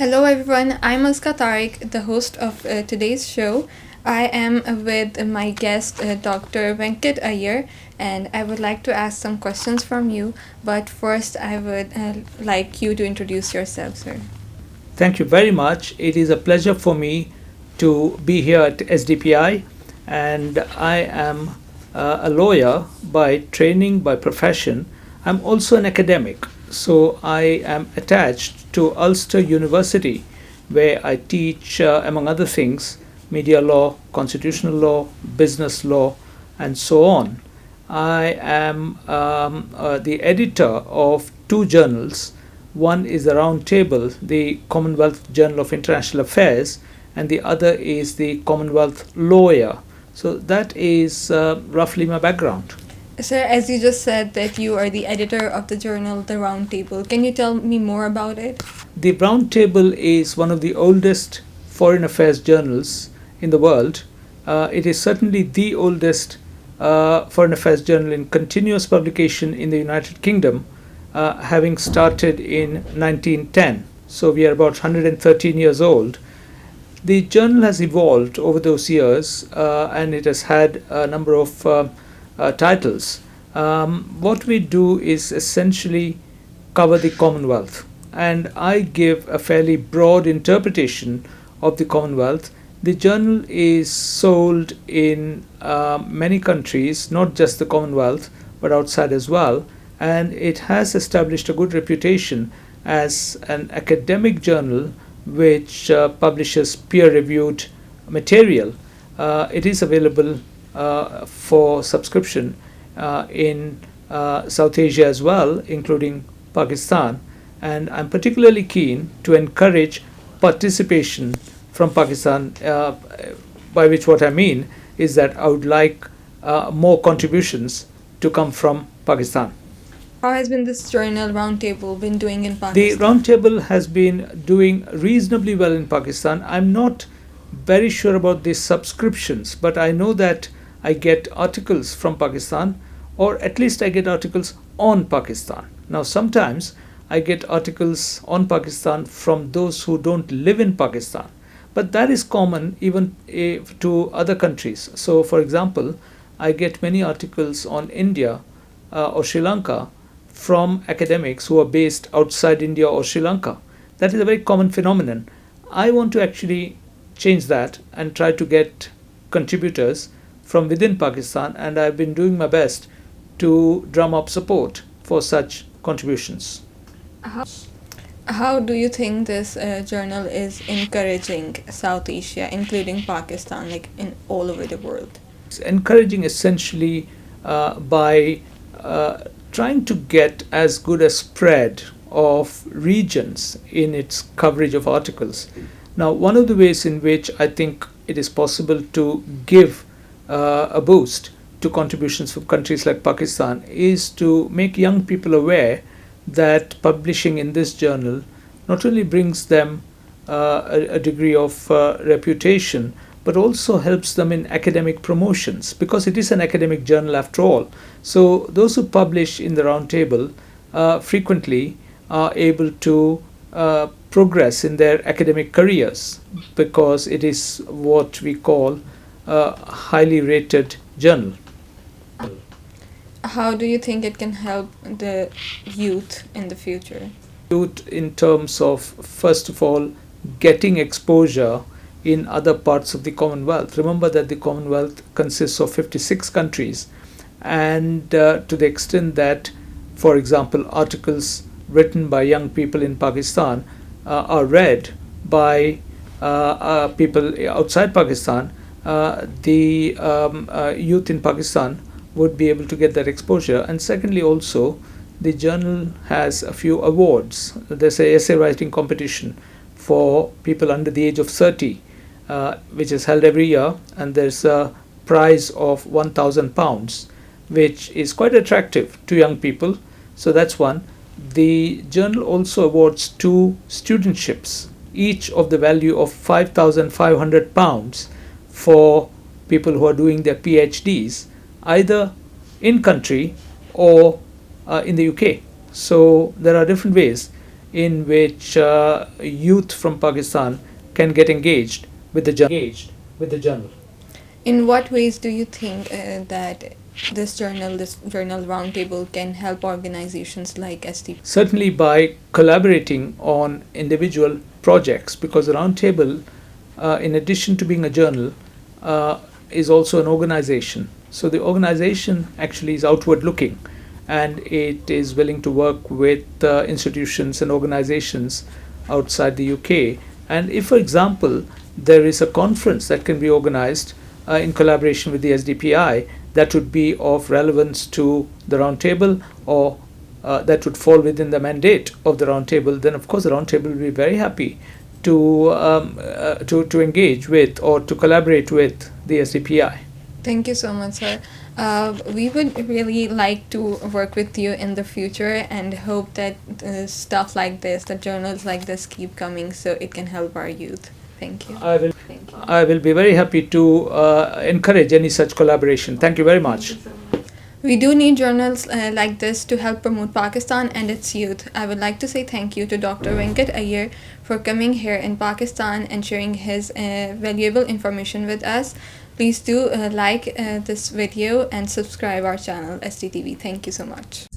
Hello everyone, I'm Azka Tariq, the host of today's show. I am with my guest Dr. Venkat Iyar, and I would like to ask some questions from you. But first, I would like you to introduce yourself, sir. Thank you very much. It is a pleasure for me to be here at SDPI, and I am a lawyer by training, by profession. I'm also an academic, so I am attached to Ulster University, where I teach, among other things, media law, constitutional law, business law, and so on. I am the editor of two journals. One is the Roundtable, the Commonwealth Journal of International Affairs, and the other is the Commonwealth Lawyer. So that is roughly my background. Sir, as you just said that you are the editor of the journal The Roundtable, can you tell me more about it? The Roundtable is one of the oldest foreign affairs journals in the world. It is certainly the oldest foreign affairs journal in continuous publication in the United Kingdom, having started in 1910. So we are about 113 years old. The journal has evolved over those years, and it has had a number of titles. What we do is essentially cover the Commonwealth, and I give a fairly broad interpretation of the Commonwealth. The journal is sold in many countries, not just the Commonwealth, but outside as well, and it has established a good reputation as an academic journal which publishes peer-reviewed material. It is available for subscription in South Asia as well, including Pakistan. And I'm particularly keen to encourage participation from Pakistan, by which what I mean is that I would like more contributions to come from Pakistan. How has been this journal Roundtable been doing in The Pakistan? Roundtable has been doing reasonably well in Pakistan. I'm not very sure about the subscriptions, but I know that I get articles from Pakistan, or at least I get articles on Pakistan. Now, sometimes I get articles on Pakistan from those who don't live in Pakistan, but that is common even to other countries. So, for example, I get many articles on India or Sri Lanka from academics who are based outside India or Sri Lanka. That is a very common phenomenon. I want to actually change that and try to get contributors from within Pakistan, and I've been doing my best to drum up support for such contributions. How, how do you think this journal is encouraging South Asia, including Pakistan, like in all over the world? It's encouraging essentially by trying to get as good a spread of regions in its coverage of articles. Now, one of the ways in which I think it is possible to give a boost to contributions from countries like Pakistan is to make young people aware that publishing in this journal not only brings them a degree of reputation, but also helps them in academic promotions, because it is an academic journal after all. So those who publish in the Roundtable frequently are able to progress in their academic careers, because it is what we call a highly rated journal. How do you think it can help the youth in the future? Youth, in terms of, first of all, getting exposure in other parts of the Commonwealth. Remember that the Commonwealth consists of 56 countries, and to the extent that, for example, articles written by young people in Pakistan are read by people outside Pakistan, the youth in Pakistan would be able to get that exposure. And secondly, also, the journal has a few awards. There's a essay writing competition for people under the age of 30, which is held every year, and there's a prize of £1,000, which is quite attractive to young people. So that's one. The journal also awards 2 studentships, each of the value of £5,500 for people who are doing their PhDs, either in country or in the UK. So there are different ways in which youth from Pakistan can get engaged with the journal. In what ways do you think that this journal roundtable can help organizations like SDPI? Certainly by collaborating on individual projects, because the Roundtable, in addition to being a journal, is also an organization. So the organization actually is outward looking, and it is willing to work with institutions and organizations outside the UK. And if, for example, there is a conference that can be organized in collaboration with the SDPI that would be of relevance to the Roundtable, or that would fall within the mandate of the Roundtable, then of course the Roundtable will be very happy to engage with or to collaborate with the SDPI. Thank you so much, sir. We would really like to work with you in the future and hope that stuff like this, that journals like this keep coming so it can help our youth. Thank you. I will be very happy to encourage any such collaboration. Thank you very much. We do need journals like this to help promote Pakistan and its youth. I would like to say thank you to Dr. Venkat Iyar for coming here in Pakistan and sharing his valuable information with us. Please do like this video and subscribe our channel SDTV. Thank you so much.